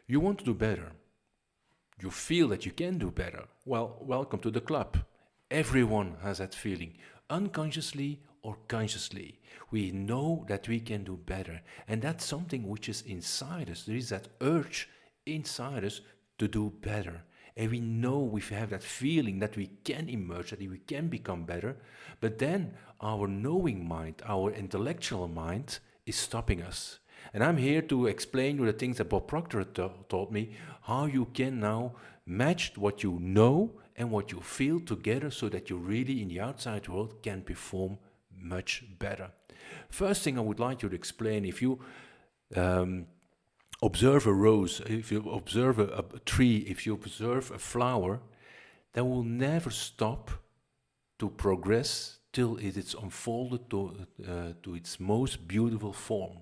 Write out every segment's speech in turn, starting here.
You want to do better. You feel that you can do better. Well, welcome to the club. Everyone has that feeling, unconsciously or consciously. We know that we can do better, and that's something which is inside us. There is that urge inside us to do better. And we know we have that feeling that we can emerge, that we can become better, but then our knowing mind, our intellectual mind, is stopping us. And I'm here to explain you the things that Bob Proctor taught me, how you can now match what you know and what you feel together so that you really in the outside world can perform much better. First thing I would like you to explain, if you observe a rose, if you observe a tree, if you observe a flower, that will never stop to progress till it is unfolded to its most beautiful form.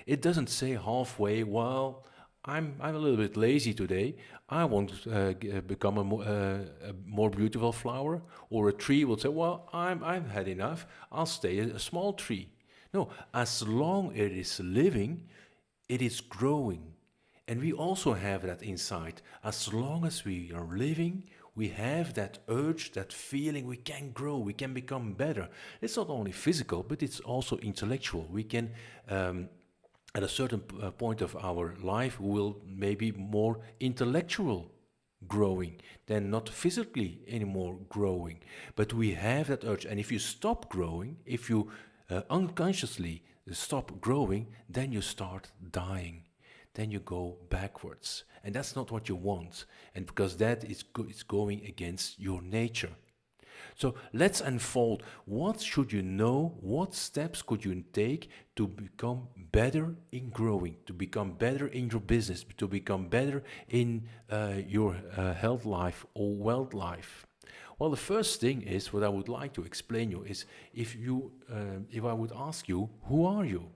It doesn't say halfway, well, I'm a little bit lazy today, I want to become a more beautiful flower. Or a tree will say, well, I've had enough, I'll stay a small tree. No, as long as it is living, it is growing. And we also have that inside. As long as we are living, we have that urge, that feeling we can grow, we can become better. It's not only physical, but it's also intellectual. We can, at a certain point of our life, we will maybe more intellectual growing than not physically anymore growing. But we have that urge. And if you stop growing, if you unconsciously stop growing, then you start dying. Then you go backwards. And that's not what you want. And because that is it's going against your nature. So let's unfold. What should you know? What steps could you take to become better in growing, to become better in your business, to become better in your health life or wealth life? Well, the first thing is what I would like to explain you is if I would ask you, who are you?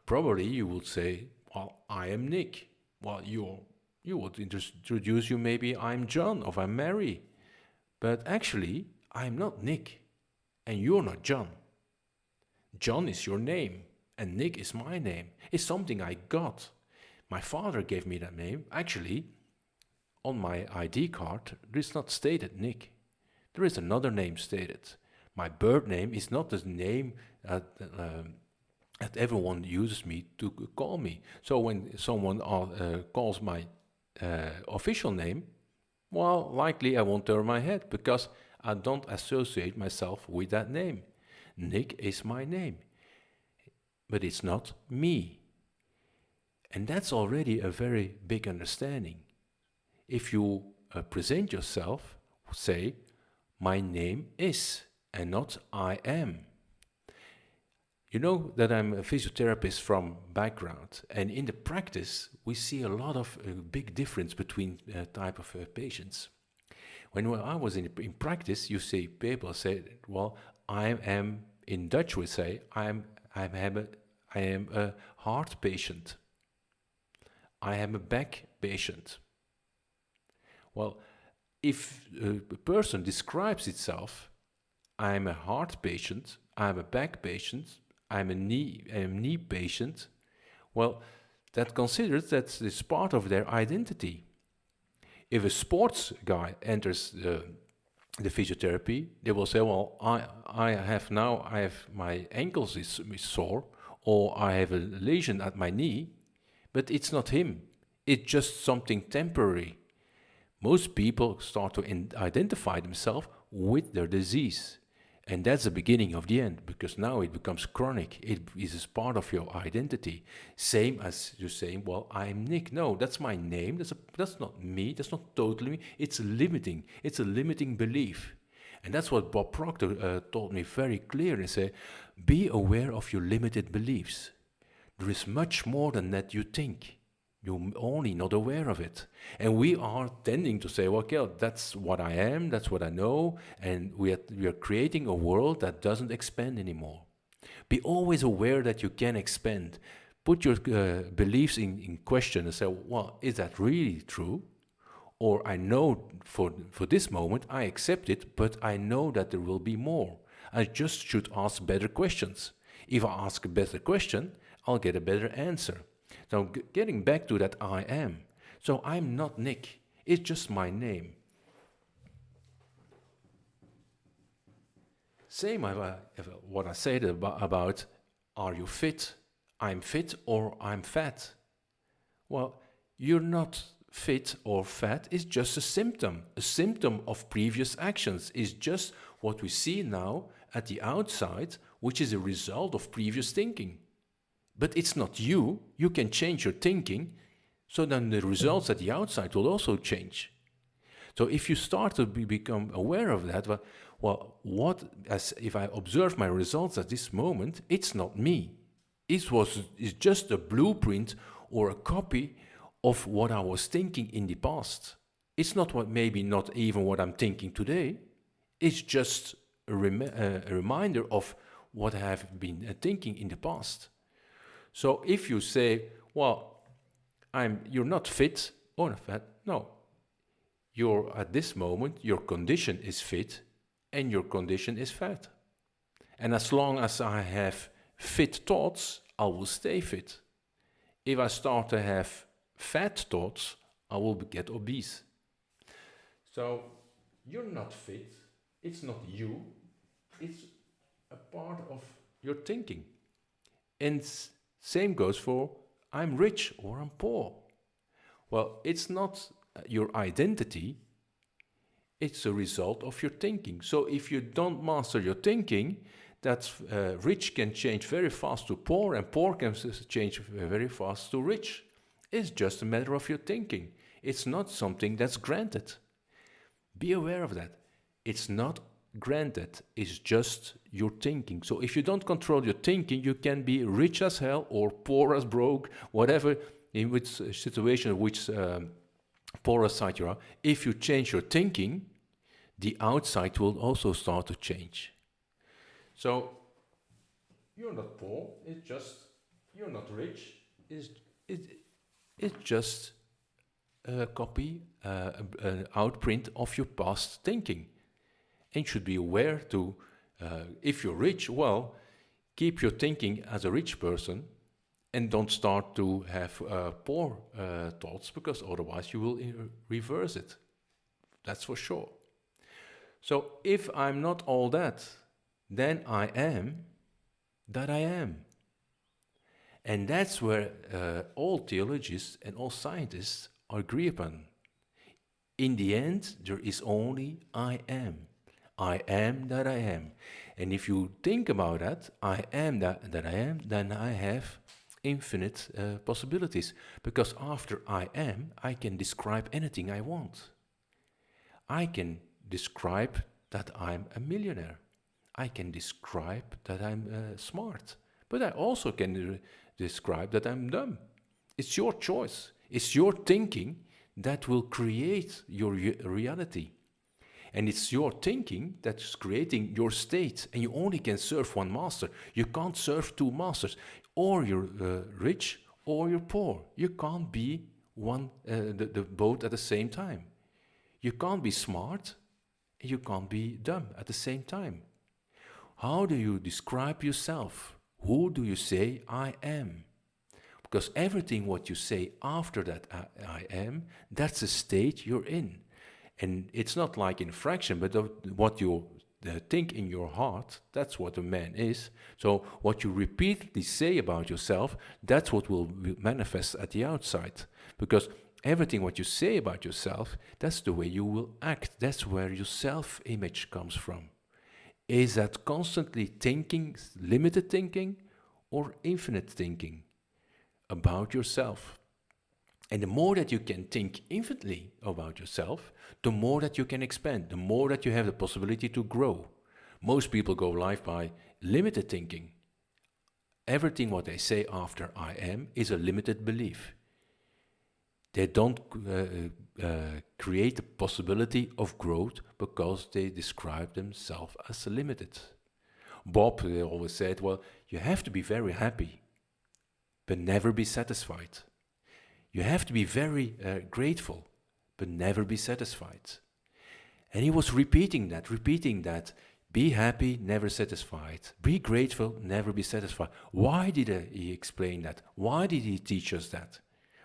Probably you would say, well, I am Nick. Well, you would introduce you, maybe I'm John or I'm Mary. But actually, I'm not Nick, and you're not John. John is your name, and Nick is my name. It's something I got. My father gave me that name. Actually, on my ID card, there is not stated Nick. There is another name stated. My birth name is not the name that everyone uses me to call me. So when someone calls my official name, well, likely I won't turn my head because I don't associate myself with that name. Nick is my name, but it's not me. And that's already a very big understanding. If you present yourself, say, my name is, and not I am. You know that I'm a physiotherapist from background, and in the practice we see a lot of big difference between type of patients. When I was in practice, you see people say, well, I am, in Dutch we say, I am a heart patient. I am a back patient. Well, if a person describes itself, I am a heart patient, I am a back patient, I'm a knee patient, well, that considers that it's part of their identity. If a sports guy enters the physiotherapy, they will say, well, I have my ankles is sore, or I have a lesion at my knee, but it's not him. It's just something temporary. Most people start to identify themselves with their disease. And that's the beginning of the end, because now it becomes chronic. It is part of your identity. Same as you saying, well, I'm Nick. No, that's my name. That's not me. That's not totally me. It's a limiting belief. And that's what Bob Proctor taught me very clearly. He said, be aware of your limited beliefs. There is much more than that you think. You're only not aware of it. And we are tending to say, well, okay, that's what I am, that's what I know, and we are creating a world that doesn't expand anymore. Be always aware that you can expand. Put your beliefs in question and say, well, is that really true? Or I know for this moment, I accept it, but I know that there will be more. I just should ask better questions. If I ask a better question, I'll get a better answer. So getting back to that I am. So I'm not Nick. It's just my name. Same what I said about are you fit? I'm fit or I'm fat. Well, you're not fit or fat. It's just a symptom. A symptom of previous actions is just what we see now at the outside, which is a result of previous thinking. But it's not you. You can change your thinking, so then the results at the outside will also change. So if you start to become aware of that, as if I observe my results at this moment, it's not me. It's just a blueprint or a copy of what I was thinking in the past. It's not maybe not even what I'm thinking today. It's just a reminder of what I have been thinking in the past. So if you say, well, you're not fit or not fat, no. You're at this moment, your condition is fit and your condition is fat. And as long as I have fit thoughts, I will stay fit. If I start to have fat thoughts, I will get obese. So you're not fit, it's not you, it's a part of your thinking. And same goes for I'm rich or I'm poor. Well, it's not your identity, it's a result of your thinking. So if you don't master your thinking, that rich can change very fast to poor and poor can change very fast to rich. It's just a matter of your thinking. It's not something that's granted. Be aware of that. It's not granted, it's just your thinking. So if you don't control your thinking, you can be rich as hell or poor as broke, whatever, in which situation, which poor side you are. If you change your thinking, the outside will also start to change. So you're not poor, it's just, you're not rich, it's just a copy, an outprint of your past thinking. And you should be aware to, if you're rich, well, keep your thinking as a rich person and don't start to have poor thoughts, because otherwise you will reverse it. That's for sure. So if I'm not all that, then I am that I am. And that's where all theologians and all scientists agree upon. In the end, there is only I am. I am that I am. And if you think about that, I am that I am, then I have infinite possibilities. Because after I am, I can describe anything I want. I can describe that I'm a millionaire. I can describe that I'm smart. But I also can describe that I'm dumb. It's your choice. It's your thinking that will create your reality. And it's your thinking that's creating your state. And you only can serve one master. You can't serve two masters. Or you're rich or you're poor. You can't be the both at the same time. You can't be smart and you can't be dumb at the same time. How do you describe yourself? Who do you say I am? Because everything what you say after that I am, that's the state you're in. And it's not like in fraction, but what you think in your heart, that's what a man is. So what you repeatedly say about yourself, that's what will manifest at the outside. Because everything what you say about yourself, that's the way you will act. That's where your self-image comes from. Is that constantly thinking, limited thinking, or infinite thinking about yourself? And the more that you can think infinitely about yourself, the more that you can expand, the more that you have the possibility to grow. Most people go life by limited thinking. Everything what they say after I am is a limited belief. They don't create the possibility of growth because they describe themselves as limited. Bob always said, well, you have to be very happy, but never be satisfied. You have to be very grateful, but never be satisfied. And he was repeating that, Be happy, never satisfied. Be grateful, never be satisfied. Why did he explain that? Why did he teach us that?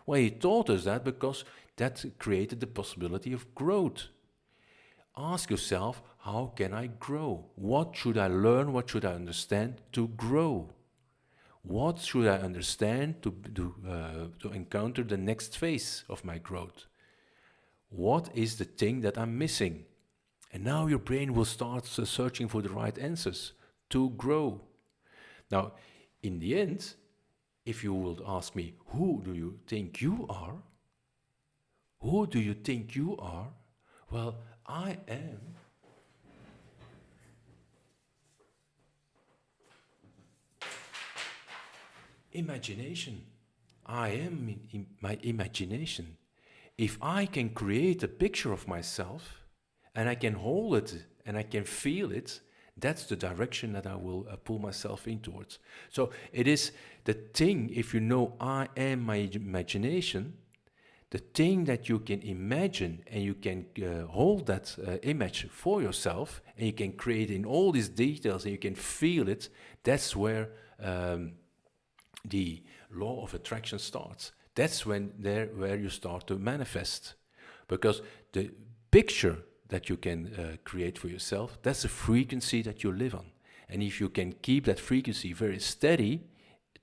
Well, he taught us that because that created the possibility of growth. Ask yourself, how can I grow? What should I learn? What should I understand to grow? What should I understand to encounter the next phase of my growth? What is the thing that I'm missing? And now your brain will start searching for the right answers to grow. Now, in the end, if you would ask me, who do you think you are? Who do you think you are? Well, I am imagination. I am in my imagination. If I can create a picture of myself, and I can hold it and I can feel it, that's the direction that I will pull myself in towards. So it is the thing, if you know I am my imagination, the thing that you can imagine and you can hold that image for yourself and you can create in all these details and you can feel it, that's where the law of attraction starts. That's where you start to manifest. Because the picture that you can create for yourself, that's a frequency that you live on. And if you can keep that frequency very steady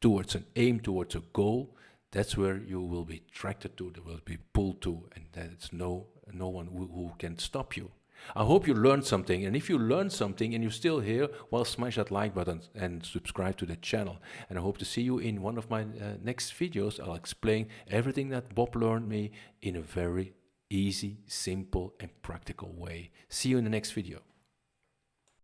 towards an aim, towards a goal, that's where you will be attracted to, there will be pulled to, and there's no one who can stop you. I hope you learned something, and if you learned something and you're still here, well, smash that like button and subscribe to the channel. And I hope to see you in one of my next videos. I'll explain everything that Bob learned me in a very easy, simple, and practical way. See you in the next video.